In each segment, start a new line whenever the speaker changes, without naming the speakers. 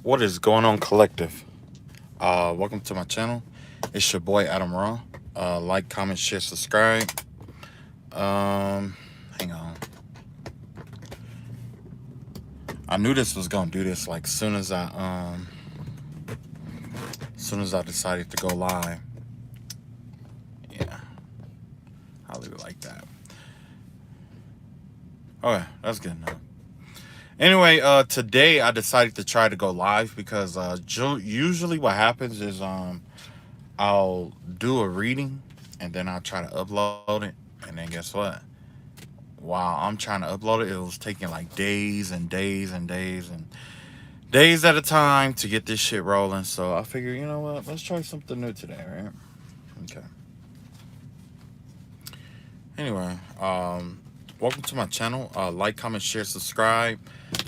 What is going on, collective? Welcome to my channel. It's your boy Adam Raw. Like, comment, share, subscribe. Hang on. I knew this was gonna do this. Like, soon as I decided to go live. Yeah, I'll leave it like that. Okay, that's good enough. Anyway, today I decided to try to go live because usually what happens is I'll do a reading and then I'll try to upload it, and then guess what? While I'm trying to upload it, it was taking like days and days and days and days at a time to get this shit rolling. So I figured, you know what? Let's try something new today, right? Okay. Anyway, welcome to my channel. Like, comment, share, subscribe.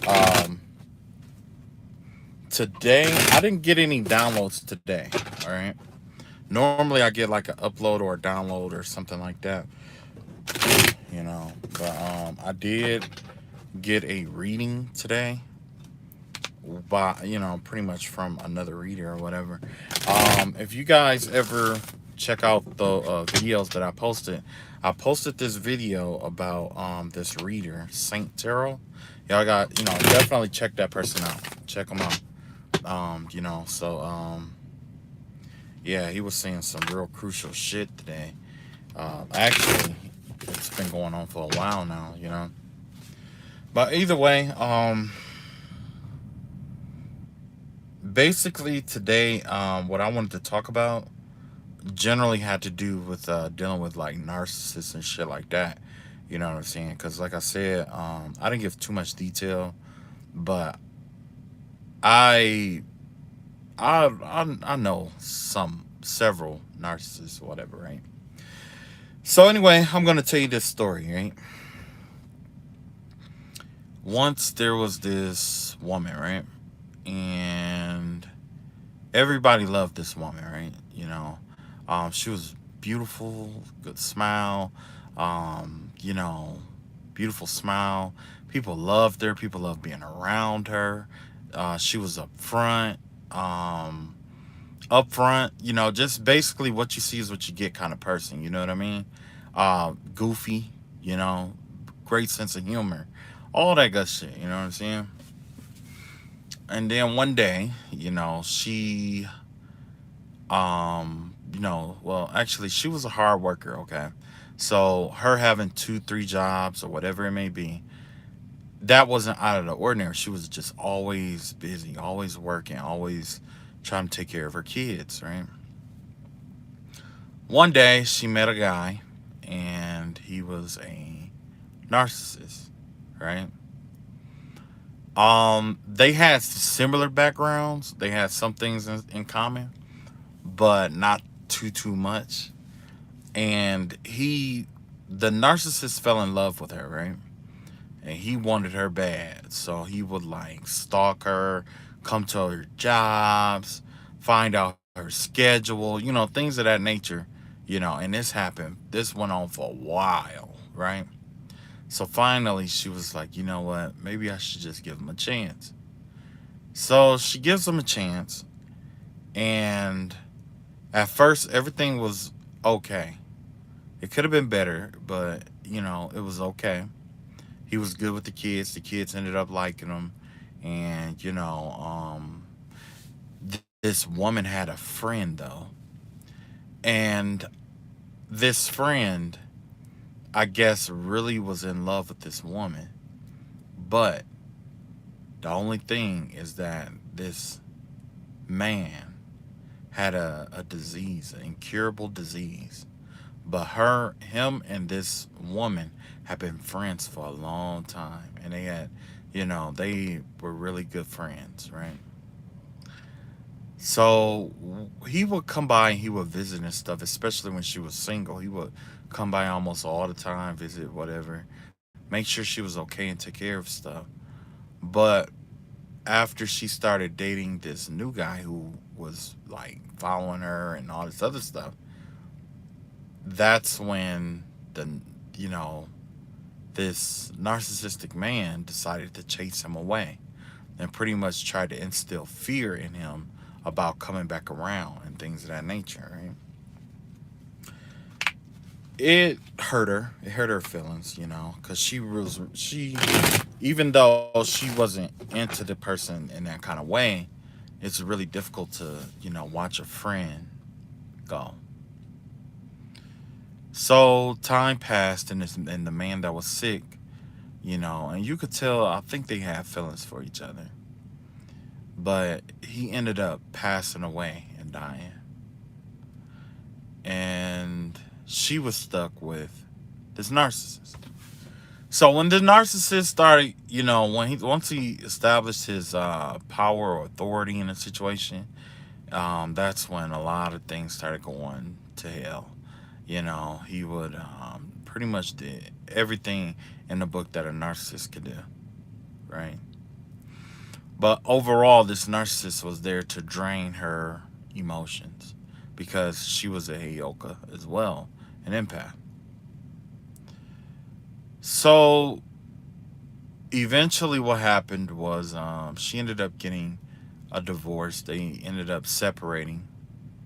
Um, Today I didn't get any downloads today. All right. Normally I get like an upload or a download or something like that. But I did get a reading today by pretty much from another reader or whatever. If you guys ever check out the videos that I posted this video about this reader, Saint Tarot. Y'all got definitely check that person out. Check him out. Yeah, he was saying some real crucial shit today. Actually, it's been going on for a while now. But either way, basically today, what I wanted to talk about generally had to do with dealing with like narcissists and shit like that. You know what I'm saying? Because like I said, I didn't give too much detail, but I I know several narcissists or whatever, right? So anyway, I'm gonna tell you this story, right? Once there was this woman, right? And everybody loved this woman, right? She was beautiful, good smile, um, you know, beautiful smile. People loved her. People loved being around her. She was um, upfront, just basically what you see is what you get kind of person. You know what I mean? Goofy, you know, great sense of humor, all that good shit. You know what I'm saying? And then one day, well, actually, she was a hard worker. Okay, so her having two, three jobs or whatever it may be, that wasn't out of the ordinary. She was just always busy, always working, always trying to take care of her kids, right? One day she met a guy and he was a narcissist, right? They had similar backgrounds. They had some things in common, but not too much. And the narcissist fell in love with her, right? And he wanted her bad. So he would like stalk her, come to her jobs, find out her schedule, things of that nature, and this went on for a while, right? So finally she was like, you know what, maybe I should just give him a chance. So she gives him a chance, and at first everything was okay. It could have been better, but it was okay. He was good with the kids. The kids ended up liking him, and this woman had a friend though, and this friend, I guess, really was in love with this woman. But the only thing is that this man had a disease, an incurable disease. But him and this woman have been friends for a long time, and they were really good friends, right? So he would come by and he would visit and stuff, especially when she was single. He would come by almost all the time, visit whatever, make sure she was okay and take care of stuff. But after she started dating this new guy who was like following her and all this other stuff, that's when you know, this narcissistic man decided to chase him away. and pretty much tried to instill fear in him about coming back around and things of that nature, right? It hurt her. It hurt her feelings, because even though she wasn't into the person in that kind of way, it's really difficult to, watch a friend go. So time passed, and the man that was sick, and you could tell. I think they had feelings for each other, but he ended up passing away and dying, and she was stuck with this narcissist. So when the narcissist started, when he once he established his power or authority in a situation, that's when a lot of things started going to hell. He would pretty much did everything in the book that a narcissist could do, right? But overall, this narcissist was there to drain her emotions because she was a Heyoka as well, an empath. So eventually, what happened was she ended up getting a divorce. They ended up separating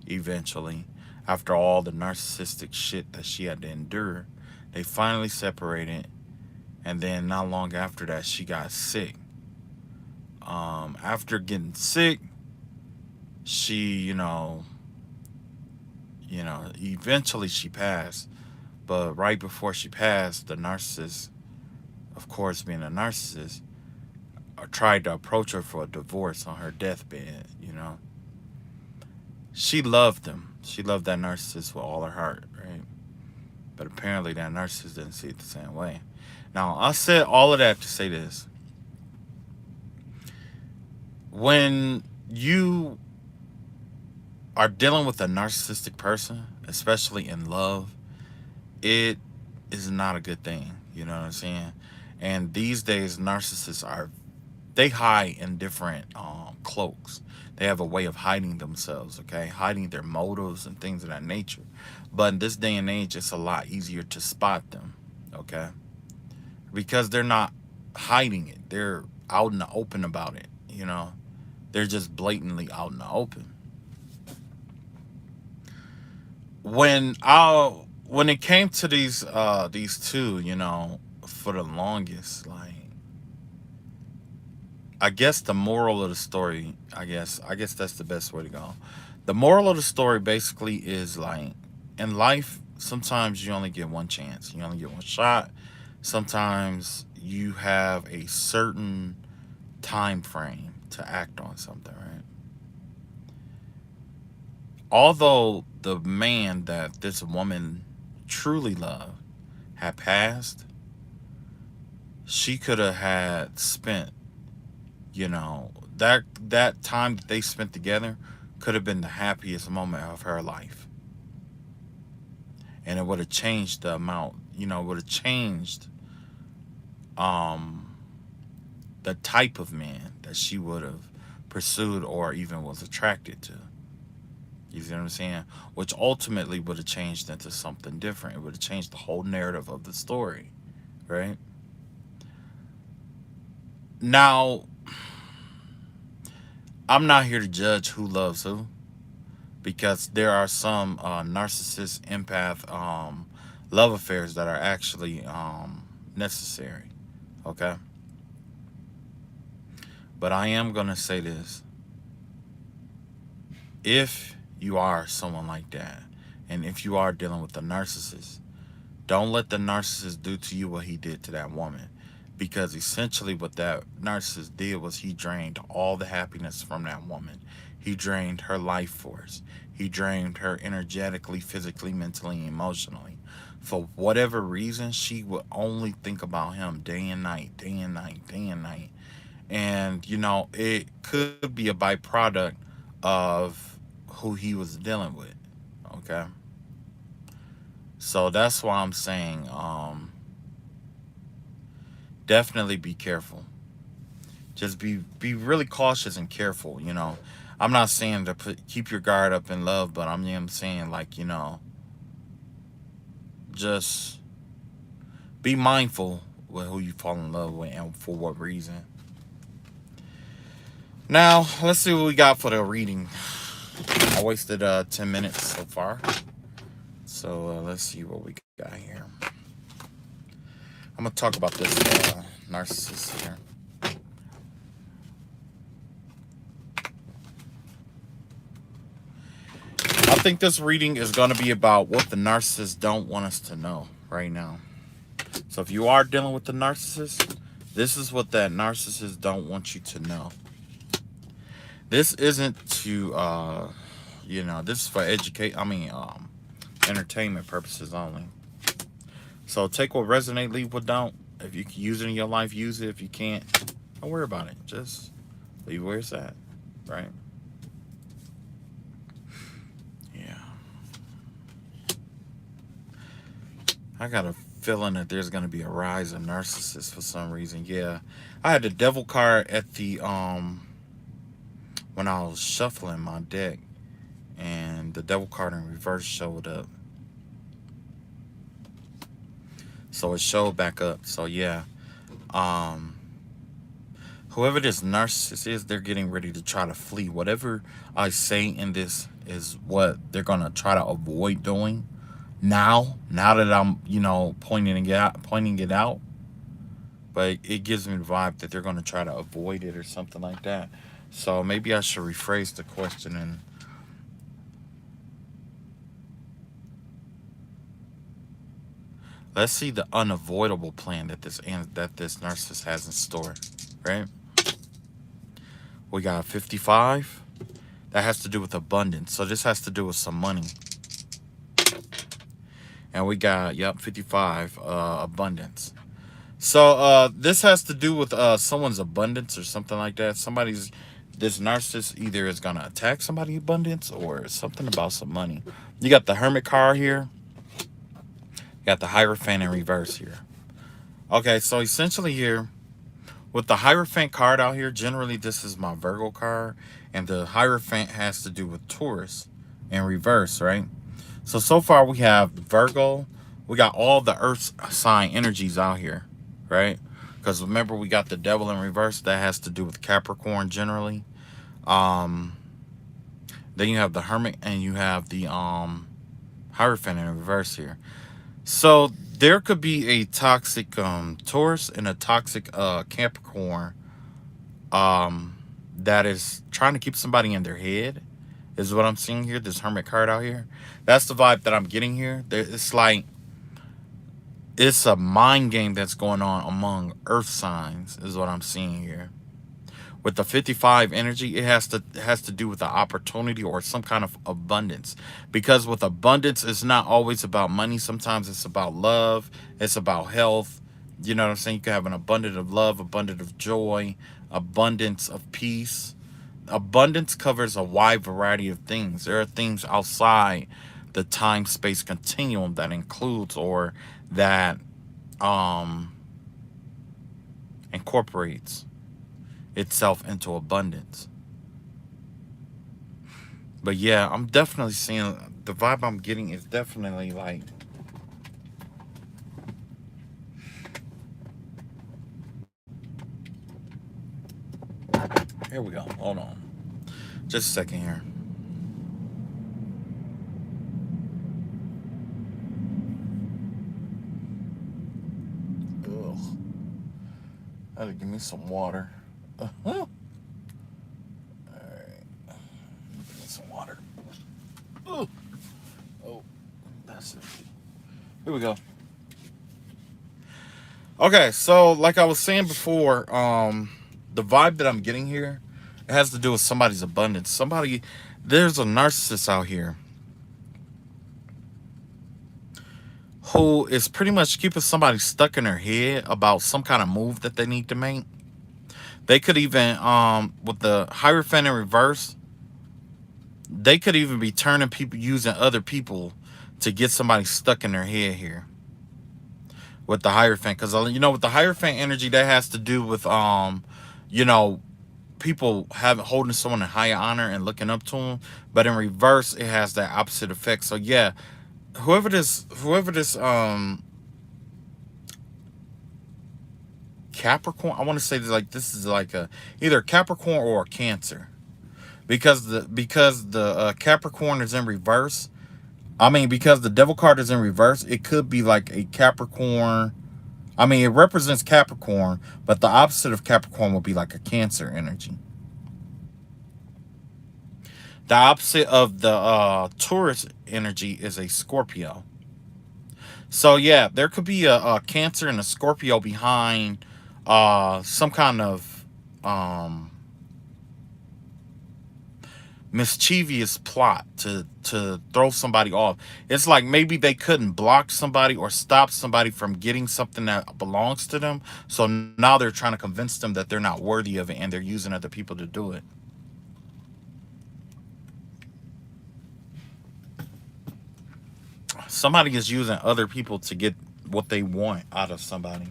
eventually after all the narcissistic shit that she had to endure. They finally separated, and then not long after that, she got sick. After getting sick, she, eventually she passed. But right before she passed, the narcissist, of course, being a narcissist, tried to approach her for a divorce on her deathbed. She loved him. She loved that narcissist with all her heart, right? But apparently, that narcissist didn't see it the same way. Now, I said all of that to say this: when you are dealing with a narcissistic person, especially in love, it is not a good thing. You know what I'm saying? And these days, narcissists are they hide in different cloaks. They have a way of hiding themselves, okay, hiding their motives and things of that nature. But in this day and age, it's a lot easier to spot them, okay, because they're not hiding it. They're out in the open about it. They're just blatantly out in the open. When it came to these two, for the longest, like, I guess the moral of the story, I guess that's the best way to go. The moral of the story basically is like, in life, sometimes you only get one chance. You only get one shot. Sometimes you have a certain time frame to act on something, right? Although the man that this woman truly loved had passed, she could have had spent, that time that they spent together could have been the happiest moment of her life. And it would have changed the amount, it would have changed um the type of man that she would have pursued or even was attracted to. You see what I'm saying? Which ultimately would have changed into something different. It would have changed the whole narrative of the story, right? Now, I'm not here to judge who loves who because there are some narcissist, empath love affairs that are actually necessary, okay? But I am going to say this: if you are someone like that, and if you are dealing with a narcissist, don't let the narcissist do to you what he did to that woman. Because essentially, what that narcissist did was he drained all the happiness from that woman. He drained her life force. He drained her energetically, physically, mentally, emotionally. For whatever reason, she would only think about him day and night, day and night, day and night. And, it could be a byproduct of who he was dealing with. Okay. So that's why I'm saying, definitely be careful. Just be really cautious and careful. I'm not saying to keep your guard up in love, but I'm saying, like, just be mindful with who you fall in love with and for what reason. Now, let's see what we got for the reading. I wasted 10 minutes so far. So let's see what we got here. I'm going to talk about this narcissist here. I think this reading is going to be about what the narcissists don't want us to know right now. So if you are dealing with the narcissist, this is what that narcissist don't want you to know. This isn't to, this is for entertainment purposes only. So take what resonate, leave what don't. If you can use it in your life, use it. If you can't, don't worry about it. Just leave where it's at, right? Yeah. I got a feeling that there's going to be a rise of narcissists for some reason. Yeah. I had the devil card at the, when I was shuffling my deck, and the devil card in reverse showed up. So it showed back up. So yeah. Whoever this narcissist is, they're getting ready to try to flee. Whatever I say in this is what they're gonna try to avoid doing. Now that I'm, pointing it out, but it gives me the vibe that they're gonna try to avoid it or something like that. So maybe I should rephrase the question and let's see the unavoidable plan that this narcissist has in store, right? We got 55. That has to do with abundance. So this has to do with some money. And we got, 55, abundance. So this has to do with someone's abundance or something like that. This narcissist either is going to attack somebody's abundance or something about some money. You got the Hermit card here. You got the Hierophant in reverse here. Okay, so essentially here, with the Hierophant card out here, generally this is my Virgo card. And the Hierophant has to do with Taurus in reverse, right? So far we have Virgo. We got all the earth sign energies out here, right? Because remember, we got the devil in reverse. That has to do with Capricorn generally. Then you have the Hermit and you have the Hierophant in reverse here. So there could be a toxic Taurus and a toxic Capricorn that is trying to keep somebody in their head, is what I'm seeing here. This Hermit card out here. That's the vibe that I'm getting here. It's like it's a mind game that's going on among earth signs, is what I'm seeing here. With the 55 energy, it has to do with the opportunity or some kind of abundance. Because with abundance, it's not always about money. Sometimes it's about love. It's about health. You know what I'm saying? You can have an abundance of love, abundance of joy, abundance of peace. Abundance covers a wide variety of things. There are things outside the time-space continuum that includes or that incorporates itself into abundance. But yeah, I'm definitely seeing the vibe I'm getting is definitely like here we go. Hold on. Just a second here. Ugh. I had to give me some water. Alright. Give me some water. Ugh. Oh, that's it. Here we go. Okay, so like I was saying before, the vibe that I'm getting here, it has to do with somebody's abundance. There's a narcissist out here who is pretty much keeping somebody stuck in their head about some kind of move that they need to make. They could even, with the Hierophant in reverse, they could even be turning people, using other people to get somebody stuck in their head here. With the Hierophant, because with the Hierophant energy, that has to do with people holding someone in higher honor and looking up to them. But in reverse, it has that opposite effect. So yeah, whoever this Capricorn. I want to say like this is like a either Capricorn or a Cancer, because the Capricorn is in reverse. I mean, because the Devil card is in reverse, it could be like a Capricorn. I mean, it represents Capricorn, but the opposite of Capricorn would be like a Cancer energy. The opposite of the Taurus energy is a Scorpio. So yeah, there could be a Cancer and a Scorpio behind some kind of um, mischievous plot to throw somebody off. It's like maybe they couldn't block somebody or stop somebody from getting something that belongs to them. So now they're trying to convince them that they're not worthy of it, and they're using other people to do it. Somebody is using other people to get what they want out of somebody.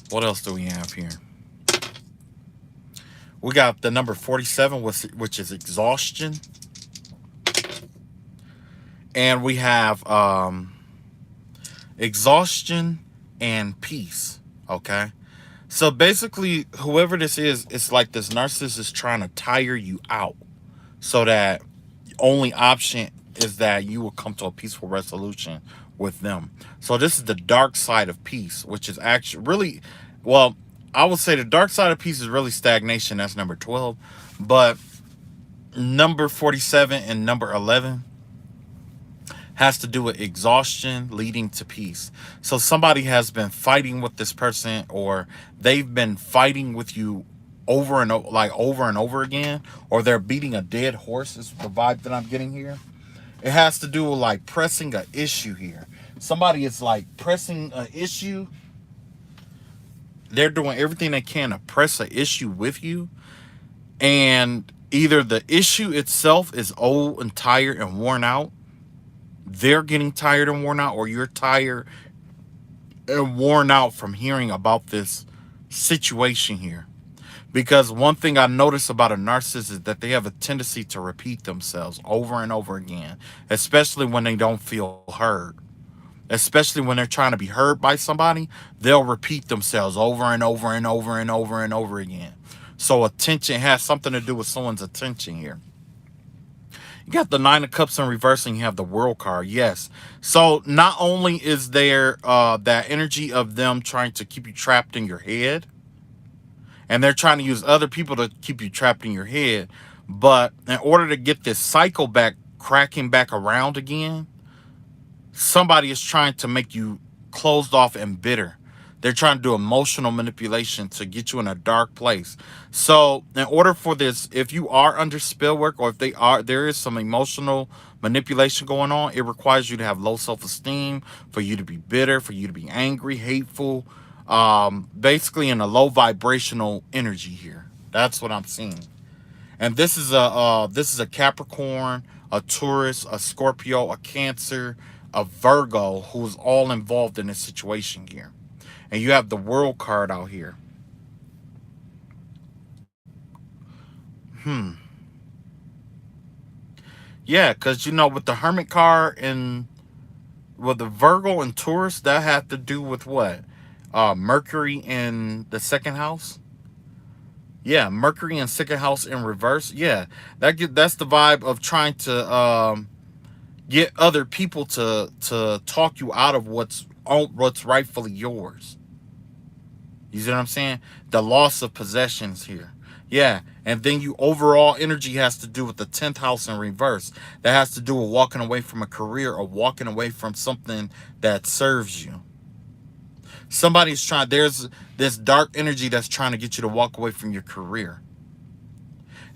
What else do we have here? We got the number 47, which is exhaustion. And we have exhaustion and peace. Okay. So basically, whoever this is, it's like this narcissist is trying to tire you out so that the only option is that you will come to a peaceful resolution with them. So this is the dark side of peace, which is actually really, well, I would say the dark side of peace is really stagnation. That's number 12. But number 47 and number 11 has to do with exhaustion leading to peace. So somebody has been fighting with this person, or they've been fighting with you over and over again, or they're beating a dead horse is the vibe that I'm getting here. It has to do with like pressing an issue here. Somebody is like pressing an issue. They're doing everything they can to press an issue with you, and either the issue itself is old and tired and worn out, they're getting tired and worn out, or you're tired and worn out from hearing about this situation here. Because one thing I notice about a narcissist is that they have a tendency to repeat themselves over and over again, especially when they don't feel heard. Especially when they're trying to be heard by somebody, they'll repeat themselves over and over and over and over and over again. So attention has something to do with someone's attention here. You got the Nine of Cups in reverse, and you have the World card. Yes. So not only is there that energy of them trying to keep you trapped in your head, and they're trying to use other people to keep you trapped in your head, but in order to get this cycle back, cracking back around again, somebody is trying to make you closed off and bitter. They're trying to do emotional manipulation to get you in a dark place. So in order for this, if you are under spell work, or if there is some emotional manipulation going on, it requires you to have low self-esteem, for you to be bitter, for you to be angry, hateful, basically in a low vibrational energy here. That's what I'm seeing. And this is a Capricorn, a Taurus, a Scorpio, a Cancer, a Virgo, who's all involved in this situation here. And you have the World card out here. Yeah, because you know, with the Hermit card and with the Virgo and Taurus, that had to do with what? Mercury in the second house. Yeah, Mercury in second house in reverse. Yeah, that's the vibe of trying to get other people to talk you out of what's rightfully yours. You see what I'm saying? The loss of possessions here. Yeah. And then you overall energy has to do with the 10th house in reverse. That has to do with walking away from a career, or walking away from something that serves you. There's this dark energy that's trying to get you to walk away from your career.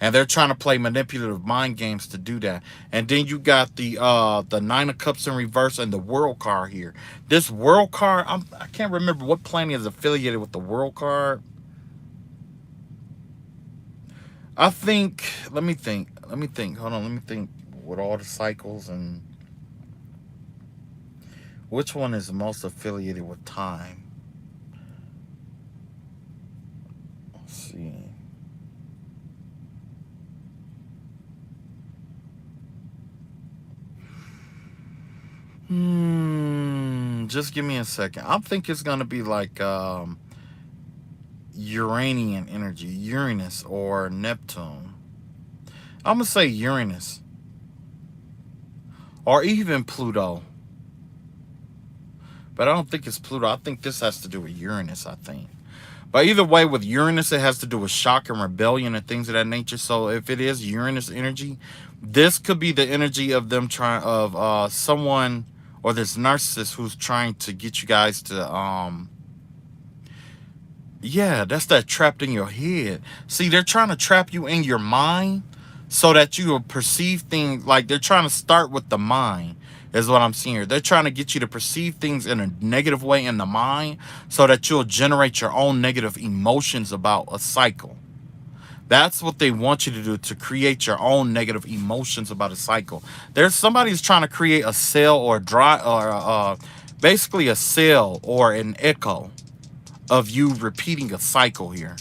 And they're trying to play manipulative mind games to do that. And then you got the Nine of Cups in reverse and the World card here. This World card, I can't remember what planet is affiliated with the World card. I think, let me think. Hold on, let me think with all the cycles, and which one is the most affiliated with time. Let's see. Just give me a second. I think it's gonna be like Uranian energy, Uranus or Neptune. I'm gonna say Uranus or even Pluto, but I don't think it's Pluto. I think this has to do with Uranus. I think. But either way, with Uranus, it has to do with shock and rebellion and things of that nature. So if it is Uranus energy, this could be the energy of them trying of someone or this narcissist who's trying to get you guys to yeah, that's that trapped in your head. See, they're trying to trap you in your mind so that you will perceive things like they're trying to start with the mind, is what I'm seeing here. They're trying to get you to perceive things in a negative way in the mind so that you'll generate your own negative emotions about a cycle. That's what they want you to do, to create your own negative emotions about a cycle. There's somebody who's trying to create a cell or basically a cell or an echo of you repeating a cycle here.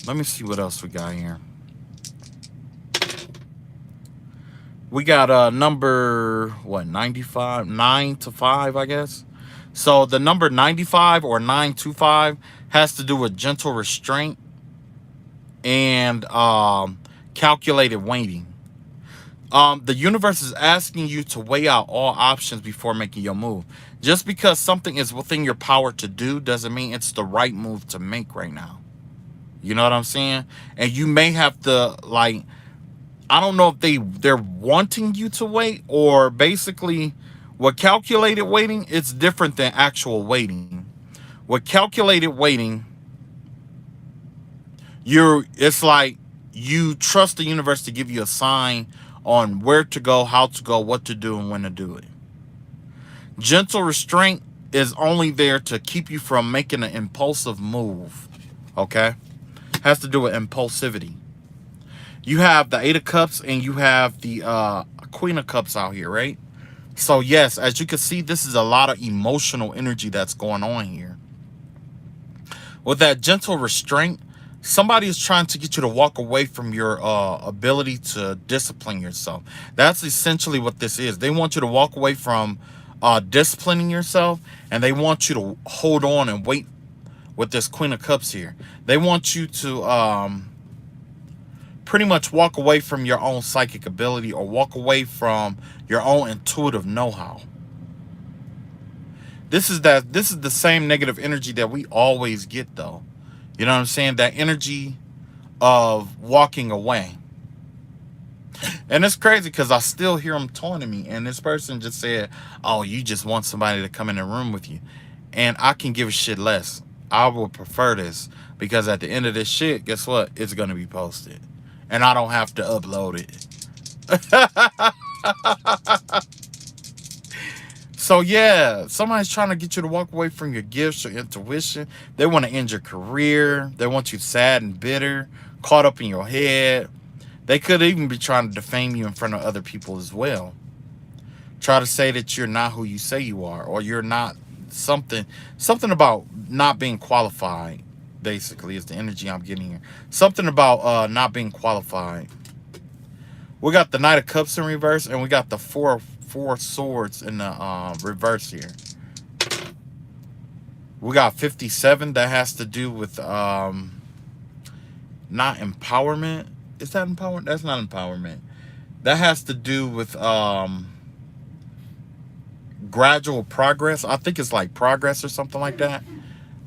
Let me see what else we got here. We got number, what, 95? 9 to 5, I guess. So the number 95 or 925 has to do with gentle restraint and calculated waiting. The universe is asking you to weigh out all options before making your move. Just because something is within your power to do doesn't mean it's the right move to make right now. You know what I'm saying? And you may have to, like, I don't know if they're wanting you to wait, or basically what calculated waiting, it's different than actual waiting. With calculated waiting, it's like you trust the universe to give you a sign on where to go, how to go, what to do, and when to do it. Gentle restraint is only there to keep you from making an impulsive move. Okay? Has to do with impulsivity. You have the Eight of Cups and you have the Queen of Cups out here, right? So yes, as you can see, this is a lot of emotional energy that's going on here. With that gentle restraint, somebody is trying to get you to walk away from your ability to discipline yourself. That's essentially what this is. They want you to walk away from disciplining yourself, and they want you to hold on and wait with this Queen of Cups here. They want you to pretty much walk away from your own psychic ability, or walk away from your own intuitive know-how. This is the same negative energy that we always get, though. You know what I'm saying? That energy of walking away. And it's crazy because I still hear them taunting me. And this person just said, oh, you just want somebody to come in the room with you. And I can give a shit less. I would prefer this, because at the end of this shit, guess what? It's going to be posted. And I don't have to upload it. So yeah, somebody's trying to get you to walk away from your gifts, your intuition. They want to end your career. They want you sad and bitter, caught up in your head. They could even be trying to defame you in front of other people as well. Try to say that you're not who you say you are, or you're not something about not being qualified, basically, is the energy I'm getting here. Something about not being qualified. We got the Knight of Cups in reverse, and we got the Four Swords in the reverse here. We got 57. That has to do with not empowerment. Is that empowerment? That's not empowerment. That has to do with gradual progress. I think it's like progress or something like that.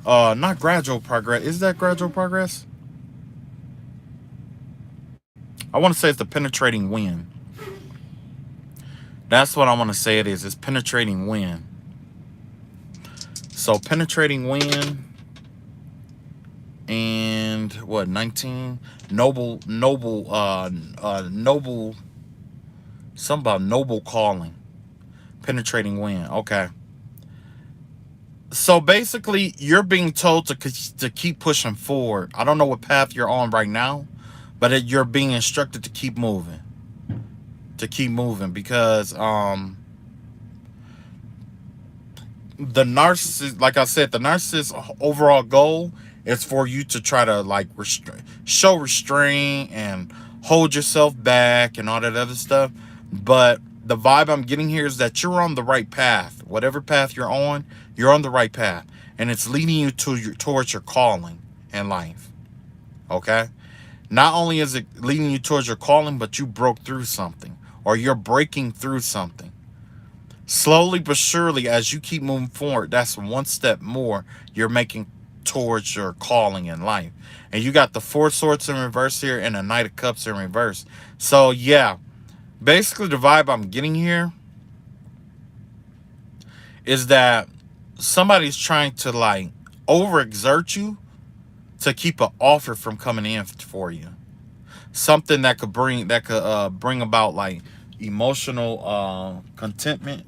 Not gradual progress. Is that gradual progress? I want to say it's the penetrating wind. That's what I want to say it is. It's penetrating wind. So penetrating wind, and what, 19? Noble, something about noble calling. Penetrating wind. Okay. So basically, you're being told to keep pushing forward. I don't know what path you're on right now, but you're being instructed to keep moving. To keep moving, because the narcissist, like I said, the narcissist's overall goal is for you to try to like show restraint and hold yourself back and all that other stuff. But the vibe I'm getting here is that you're on the right path. Whatever path you're on the right path, and it's leading you towards your calling in life. Okay? Not only is it leading you towards your calling, but you broke through something, or you're breaking through something. Slowly but surely, as you keep moving forward, that's one step more you're making towards your calling in life. And you got the Four Swords in reverse here and the Knight of Cups in reverse. So yeah, basically the vibe I'm getting here is that somebody's trying to like overexert you to keep an offer from coming in for you. Something that could bring about like emotional contentment,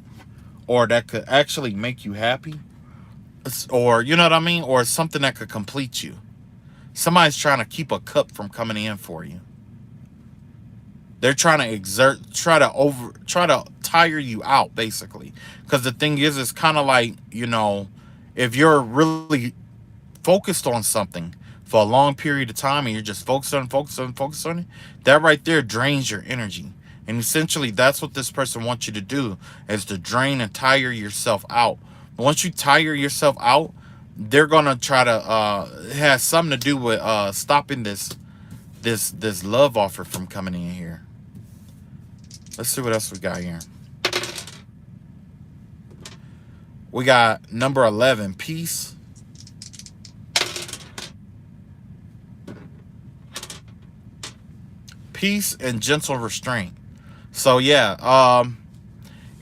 or that could actually make you happy, or you know what I mean, or something that could complete you. Somebody's trying to keep a cup from coming in for you. They're trying to try to tire you out, basically. Because the thing is, it's kind of like, if you're really focused on something for a long period of time and you're just focused on it, that right there drains your energy. And essentially, that's what this person wants you to do, is to drain and tire yourself out. Once you tire yourself out, they're gonna try to it has something to do with stopping this love offer from coming in here. Let's see what else we got here. We got number 11, peace. Peace and gentle restraint. So yeah,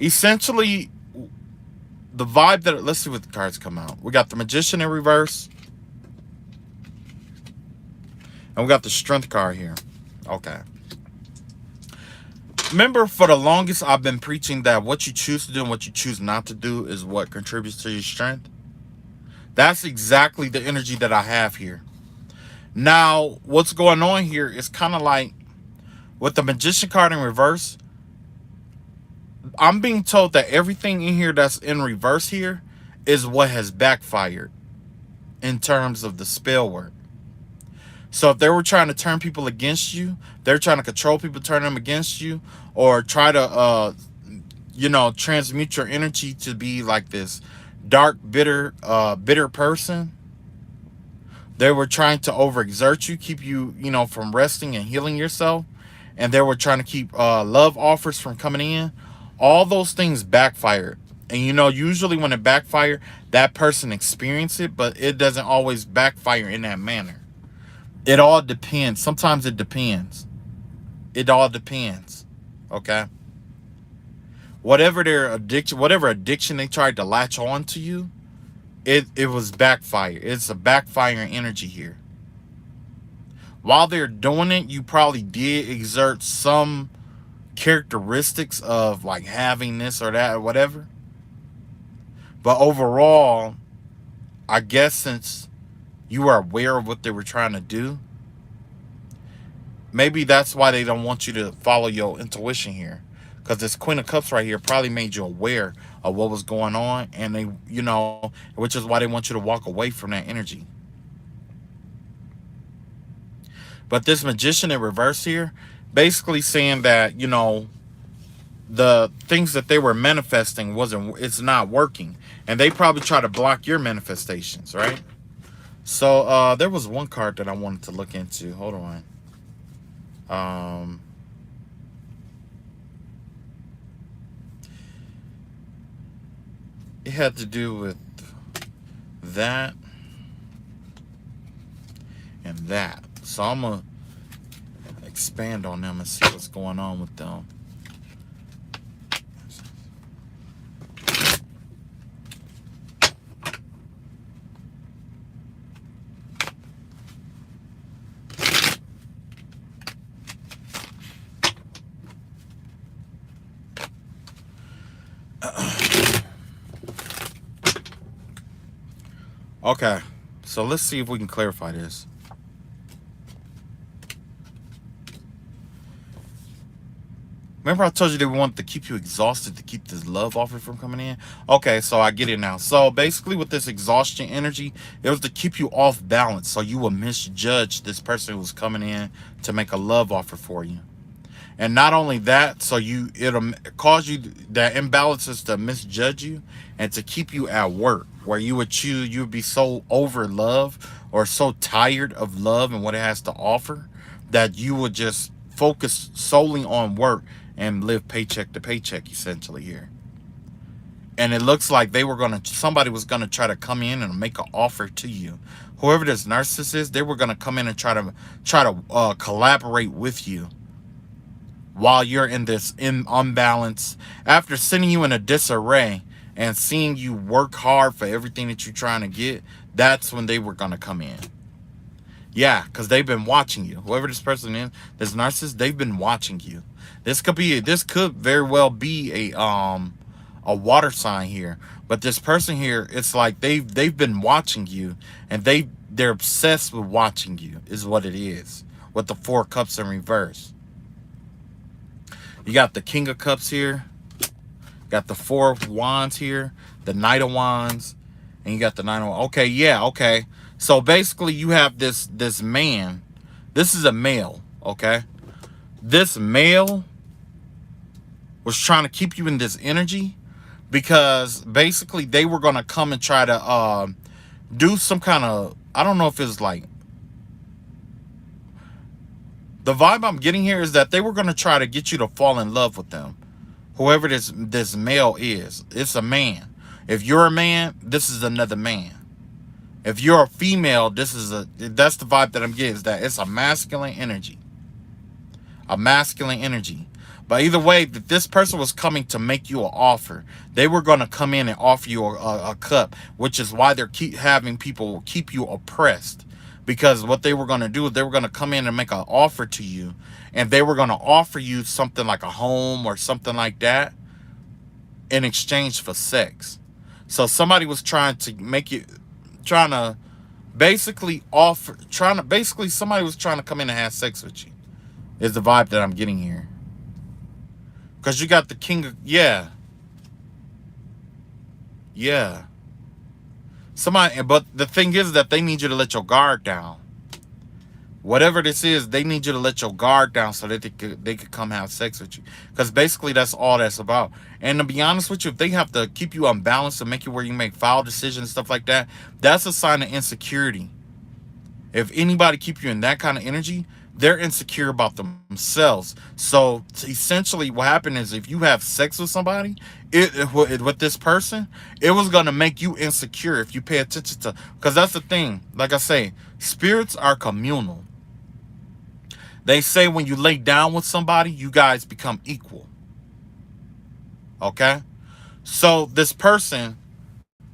essentially the vibe that, let's see what the cards come out. We got the Magician in reverse. And we got the Strength card here. Okay. Remember, for the longest, I've been preaching that what you choose to do and what you choose not to do is what contributes to your strength. That's exactly the energy that I have here. Now, what's going on here is kind of like, with the Magician card in reverse, I'm being told that everything in here that's in reverse here is what has backfired in terms of the spell work. So if they were trying to turn people against you, they're trying to control people, turn them against you, or try to, transmute your energy to be like this dark, bitter person. They were trying to overexert you, keep you, from resting and healing yourself. And they were trying to keep love offers from coming in. All those things backfired. And, usually when it backfired, that person experienced it, but it doesn't always backfire in that manner. It all depends. Sometimes it depends. It all depends. Okay? Whatever addiction they tried to latch on to you, it was backfire. It's a backfiring energy here. While they're doing it, you probably did exert some characteristics of like having this or that or whatever. But overall, I guess since you are aware of what they were trying to do, maybe that's why they don't want you to follow your intuition here. Because this Queen of Cups right here probably made you aware of what was going on. And they, which is why they want you to walk away from that energy. But this Magician in reverse here, basically saying that, the things that they were manifesting it's not working. And they probably try to block your manifestations, right? So there was one card that I wanted to look into. Hold on. It had to do with that and that. So I'm going to expand on them and see what's going on with them. Okay, so let's see if we can clarify this. Remember I told you they wanted to keep you exhausted to keep this love offer from coming in? Okay, so I get it now. So basically with this exhaustion energy, it was to keep you off balance so you will misjudge this person who was coming in to make a love offer for you. And not only that, so it'll cause you that imbalances to misjudge you and to keep you at work where you would be so over love or so tired of love and what it has to offer that you would just focus solely on work and live paycheck to paycheck essentially here. And it looks like somebody was gonna try to come in and make an offer to you. Whoever this narcissist is, they were gonna come in and try to collaborate with you while you're in this unbalance, after sending you in a disarray and seeing you work hard for everything that you're trying to get. That's when they were gonna come in. Yeah, because they've been watching you. Whoever this person is, this narcissist, they've been watching you. This could very well be a water sign here. But this person here, it's like they've been watching you, and they're obsessed with watching you, is what it is. With the 4 cups in reverse. You got the King of Cups here. Got the 4 of Wands here. The Knight of Wands. And you got the 9 of Wands. Okay, yeah, okay. So basically you have this man. This is a male, okay? This male was trying to keep you in this energy because basically they were going to come and try to do some kind of, I don't know if it's like, the vibe I'm getting here is that they were going to try to get you to fall in love with them. Whoever this male is. It's a man. If you're a man, this is another man. If you're a female, that's the vibe that I'm getting, is that it's a masculine energy. A masculine energy. But either way, that this person was coming to make you an offer. They were going to come in and offer you a cup, which is why they're having people keep you oppressed. Because what they were going to do is they were going to come in and make an offer to you. And they were going to offer you something like a home or something like that in exchange for sex. So somebody was trying to somebody was trying to come in and have sex with you. Is the vibe that I'm getting here. Because you got the King of, yeah. Yeah. But the thing is that they need you to let your guard down. Whatever this is, they need you to let your guard down so that they could come have sex with you. Because basically that's all that's about. And to be honest with you, if they have to keep you unbalanced and make you where you make foul decisions, stuff like that, that's a sign of insecurity. If anybody keep you in that kind of energy, they're insecure about themselves. So essentially what happened is if you have sex with somebody, with this person, it was going to make you insecure if you pay attention to, because that's the thing. Like I say, spirits are communal. They say when you lay down with somebody, you guys become equal. Okay? So this person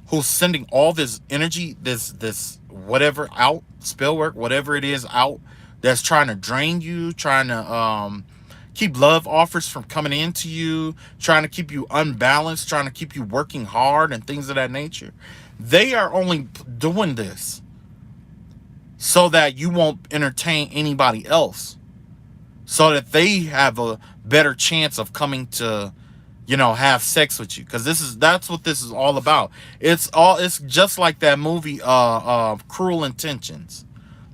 who's sending all this energy, this whatever out, spell work, whatever it is out, that's trying to drain you, trying to keep love offers from coming into you, trying to keep you unbalanced, trying to keep you working hard and things of that nature. They are only doing this so that you won't entertain anybody else, so that they have a better chance of coming to, have sex with you. Because that's what this is all about. It's just like that movie Cruel Intentions.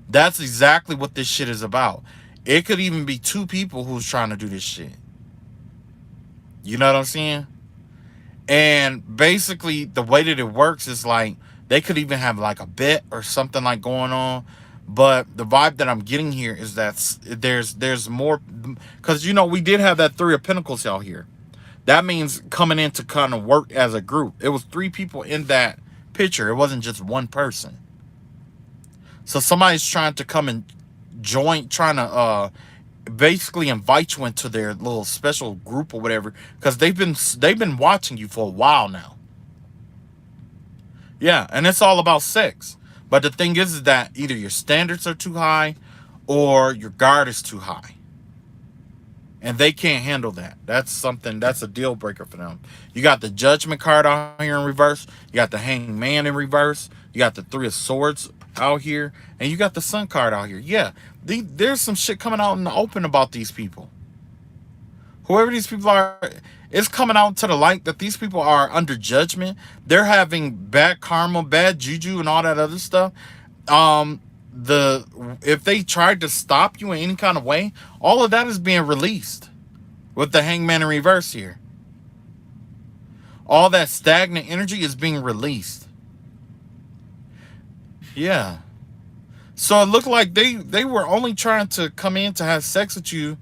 That's exactly what this shit is about. It could even be 2 people who's trying to do this shit. You know what I'm saying? And basically the way that it works is like they could even have like a bet or something like going on. But the vibe that I'm getting here is that there's more, because we did have that 3 of Pentacles out here. That means coming in to kind of work as a group. It was 3 people in that picture. It wasn't just one person. So somebody's trying to come and join, trying to basically invite you into their little special group or whatever, because they've been watching you for a while now. Yeah, and it's all about sex. But the thing is that either your standards are too high or your guard is too high. And they can't handle that. That's a deal breaker for them. You got the Judgment card out here in reverse. You got the Hanged Man in reverse. You got the 3 of Swords out here. And you got the Sun card out here. Yeah, there's some shit coming out in the open about these people. Whoever these people are, it's coming out to the light that these people are under judgment. They're having bad karma, bad juju, and all that other stuff. If they tried to stop you in any kind of way, all of that is being released. with the Hangman in reverse here. All that stagnant energy is being released. Yeah. So it looked like they were only trying to come in to have sex with you,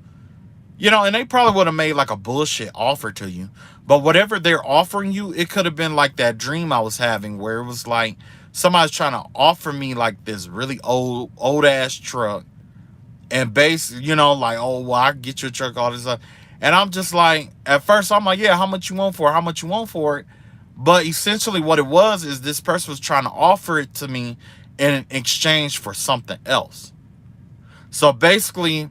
you know, and they probably would have made like a bullshit offer to you. But whatever they're offering you, it could have been like that dream I was having where it was like somebody's trying to offer me like this really old ass truck. And you know, like, oh, well, I can get you a truck, all this stuff. And I'm just like, at first, I'm like, yeah, how much you want for it? How much you want for it? But essentially what it was is this person was trying to offer it to me in exchange for something else. So basically,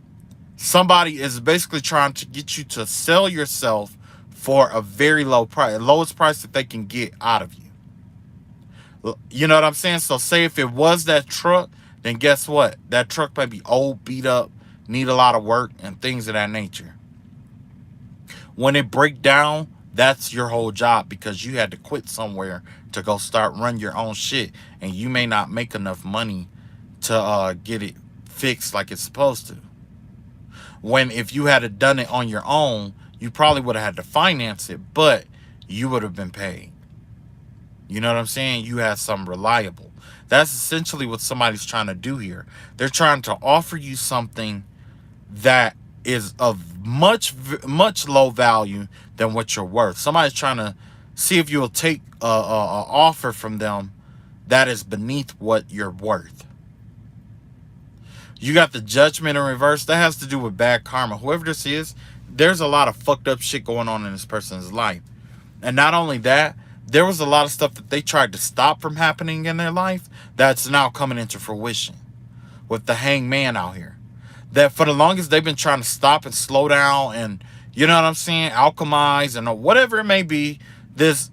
somebody is basically trying to get you to sell yourself for a very low price, lowest price that they can get out of you. You know what I'm saying? So say if it was that truck, then guess what? That truck might be old, beat up, need a lot of work, and things of that nature. When it break down, that's your whole job because you had to quit somewhere to go start run your own shit, and you may not make enough money to get it fixed like it's supposed to. When if you had done it on your own, you probably would have had to finance it, but you would have been paid. You know what I'm saying? You had something reliable. That's essentially what somebody's trying to do here. They're trying to offer you something that is of much low value than what you're worth. Somebody's trying to see if you'll take a offer from them that is beneath what you're worth. You got the Judgment in reverse. That has to do with bad karma. Whoever this is, there's a lot of fucked up shit going on in this person's life. And not only that, there was a lot of stuff that they tried to stop from happening in their life that's now coming into fruition with the Hangman out here. That for the longest they've been trying to stop and slow down and, you know what I'm saying, alchemize and whatever it may be, this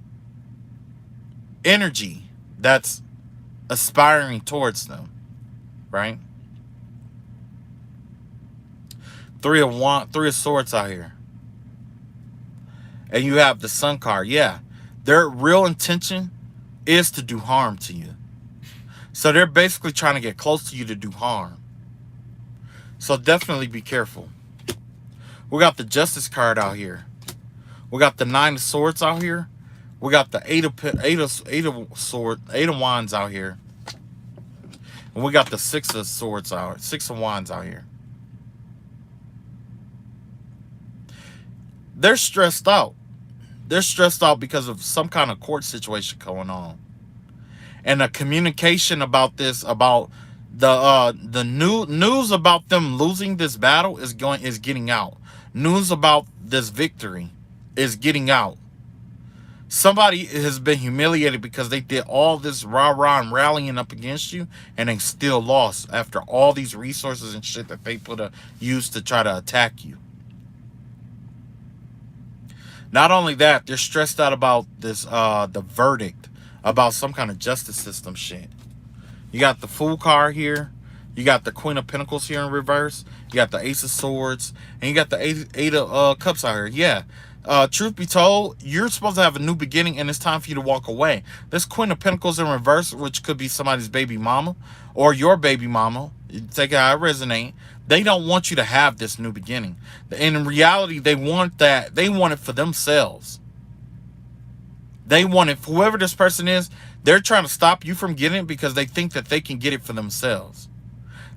energy that's aspiring towards them, right? Three of Swords out here. And you have the Sun card. Yeah. Their real intention is to do harm to you. So they're basically trying to get close to you to do harm. So definitely be careful. We got the Justice card out here. We got the 9 of Swords out here. We got the Eight of Wands out here. And we got the 6 of Swords out, 6 of Wands out here. They're stressed out. They're stressed out because of some kind of court situation going on. And the communication about this, about the news about them losing this battle is getting out. News about this victory is getting out. Somebody has been humiliated because they did all this rah-rah and rallying up against you, and they still lost after all these resources and shit that they used to try to attack you. Not only that, they're stressed out about this, the verdict, about some kind of justice system shit. You got the Fool card here. You got the Queen of Pentacles here in reverse. You got the Ace of Swords. And you got the Eight of Cups out here. Yeah. Truth be told, you're supposed to have a new beginning, and it's time for you to walk away. This Queen of Pentacles in reverse, which could be somebody's baby mama or your baby mama. You take it how it resonates. They don't want you to have this new beginning. And in reality, they want that. They want it for themselves. They want it for whoever this person is. They're trying to stop you from getting it because they think that they can get it for themselves.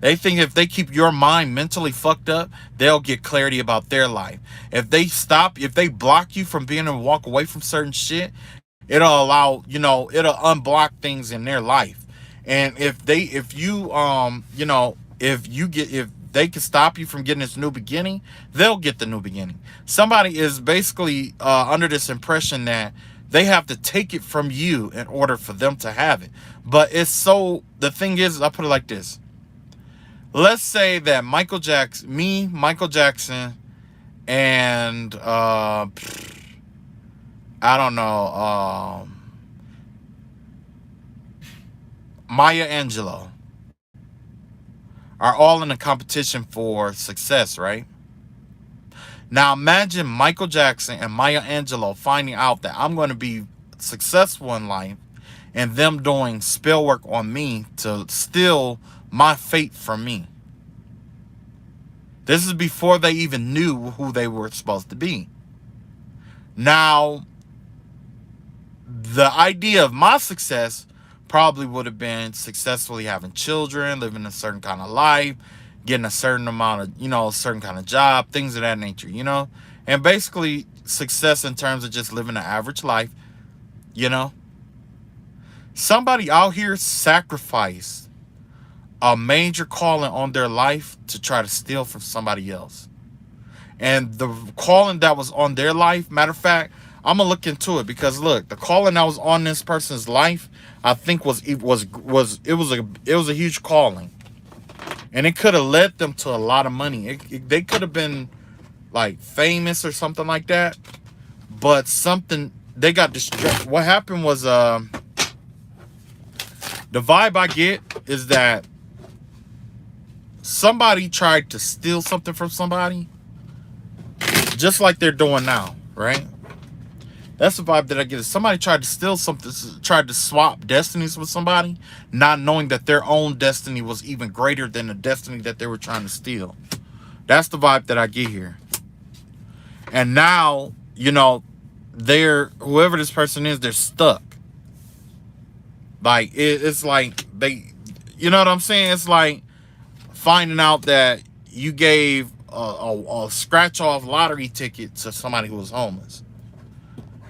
They think if they keep your mind mentally fucked up, they'll get clarity about their life. If they block you from being able to walk away from certain shit, it'll allow, it'll unblock things in their life. And if they can stop you from getting this new beginning, they'll get the new beginning. Somebody is basically under this impression that they have to take it from you in order for them to have it. But the thing is, I'll put it like this. Let's say that Michael Jackson, and I don't know, Maya Angelou are all in a competition for success, right? Now imagine Michael Jackson and Maya Angelou finding out that I'm going to be successful in life, and them doing spell work on me to steal my fate from me. This is before they even knew who they were supposed to be. Now, the idea of my success probably would have been successfully having children, living a certain kind of life, getting a certain amount of, a certain kind of job, things of that nature. And basically success in terms of just living an average life, you know. Somebody out here sacrificed a major calling on their life to try to steal from somebody else. And the calling that was on their life, matter of fact, I'm gonna look into it, because look, the calling that was on this person's life, I think was a huge calling, and it could have led them to a lot of money. They could have been like famous or something like that, but something they got distracted. What happened was the vibe I get is that somebody tried to steal something from somebody, just like they're doing now, right? That's the vibe that I get. Is somebody tried to steal something, tried to swap destinies with somebody, not knowing that their own destiny was even greater than the destiny that they were trying to steal. That's the vibe that I get here. And now, they're, whoever this person is, they're stuck. Like, it's like they, you know what I'm saying? It's like finding out that you gave a scratch-off lottery ticket to somebody who was homeless.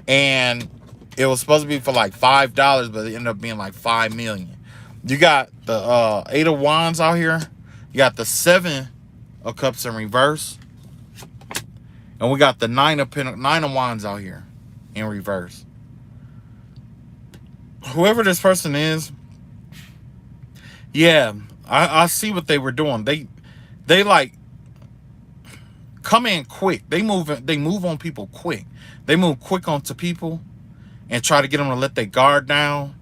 And it was supposed to be for like $5, but it ended up being like 5 million. You got the 8 of Wands out here. You got the 7 of Cups in reverse. And we got the 9 of Wands out here in reverse. Whoever this person is, yeah, I see what they were doing. They like come in quick. They move on people quick. They move quick onto people and try to get them to let their guard down.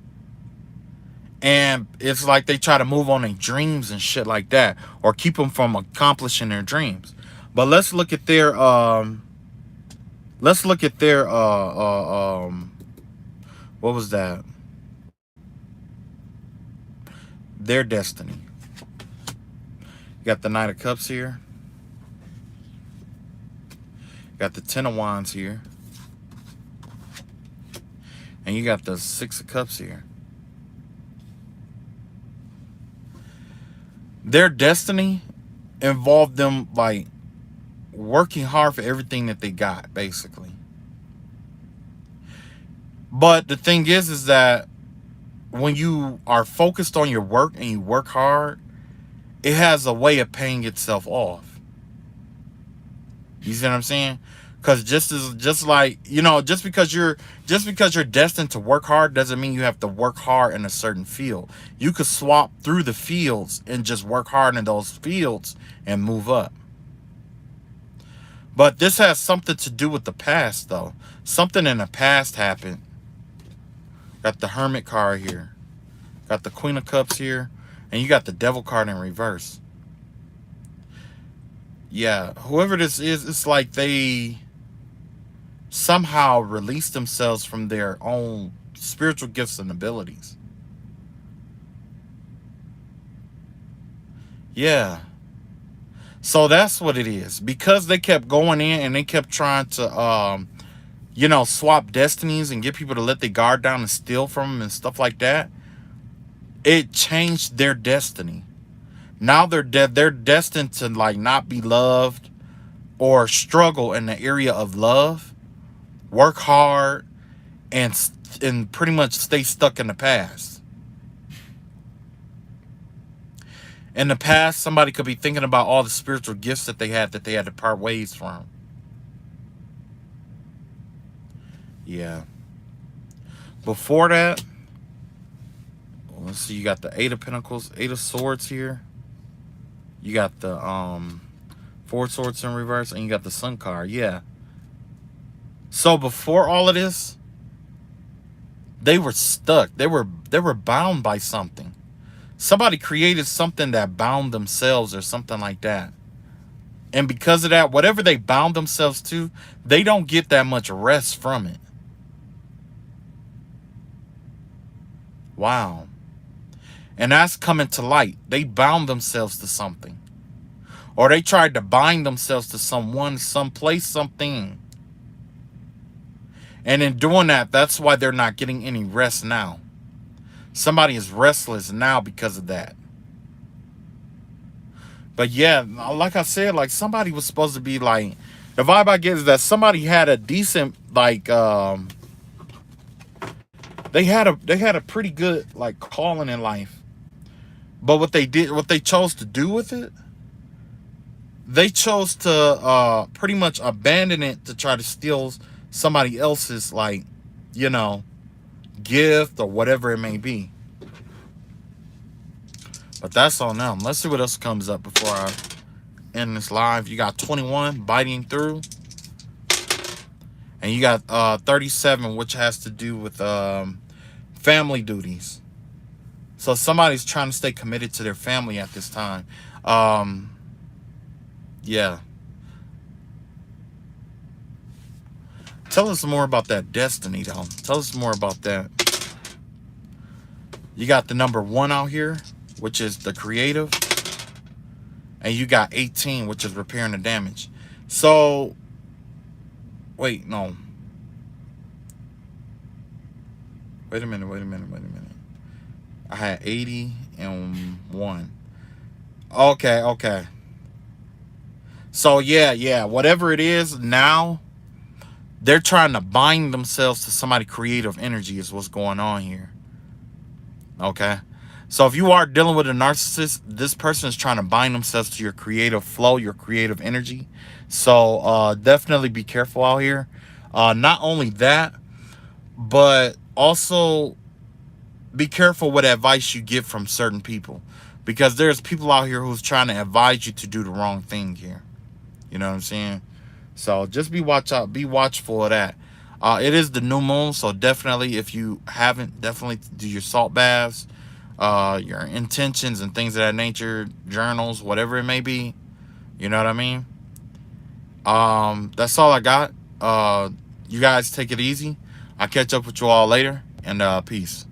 And it's like they try to move on their dreams and shit like that, or keep them from accomplishing their dreams. But let's look at their what was that? Their destiny. You got the Knight of Cups here. You got the 10 of Wands here. And you got the 6 of Cups here. Their destiny involved them like working hard for everything that they got, basically. But the thing is that when you are focused on your work and you work hard, it has a way of paying itself off. You see what I'm saying? Because just because you're destined to work hard doesn't mean you have to work hard in a certain field. You could swap through the fields and just work hard in those fields and move up. But this has something to do with the past, though. Something in the past happened. Got the Hermit card here. Got the Queen of Cups here. And you got the Devil card in reverse. Yeah, whoever this is, it's like they somehow release themselves from their own spiritual gifts and abilities. Yeah. So that's what it is. Because they kept going in and they kept trying to, swap destinies and get people to let their guard down and steal from them and stuff like that, it changed their destiny. Now they're destined to like not be loved or struggle in the area of love, work hard, and pretty much stay stuck in the past. In the past, somebody could be thinking about all the spiritual gifts that they had to part ways from. Yeah. Before that, let's see, you got the 8 of Pentacles, 8 of Swords here. You got the 4 Swords in reverse, and you got the Sun card. Yeah. So before all of this, they were stuck. They were bound by something. Somebody created something that bound themselves or something like that. And because of that, whatever they bound themselves to, they don't get that much rest from it. Wow. And that's coming to light. They bound themselves to something. or they tried to bind themselves to someone, someplace, something. And in doing that, that's why they're not getting any rest now. Somebody is restless now because of that. But yeah, like I said, like somebody was supposed to be like, the vibe I get is that somebody had a decent like they had a pretty good like calling in life. But what they chose to do with it, they chose to pretty much abandon it to try to steal somebody else's like, you know, gift or whatever it may be. But that's on them. Let's see what else comes up before I end this live. You got 21 biting through. And you got 37, which has to do with family duties. So somebody's trying to stay committed to their family at this time. Yeah. Tell us more about that destiny, though. Tell us more about that. You got the number 1 out here, which is the creative. And you got 18, which is repairing the damage. So, wait, no. Wait a minute. I had 80 and 1. Okay. So, yeah. Whatever it is now, they're trying to bind themselves to somebody creative energy is what's going on here. Okay? So if you are dealing with a narcissist, this person is trying to bind themselves to your creative flow, your creative energy. So definitely be careful out here. Not only that, but also be careful what advice you get from certain people. Because there's people out here who's trying to advise you to do the wrong thing here. You know what I'm saying? So just be watchful of that. It is the new moon, so definitely if you haven't, definitely do your salt baths. Your intentions and things of that nature, journals, whatever it may be. You know what I mean? That's all I got. You guys take it easy. I'll catch up with you all later, and peace.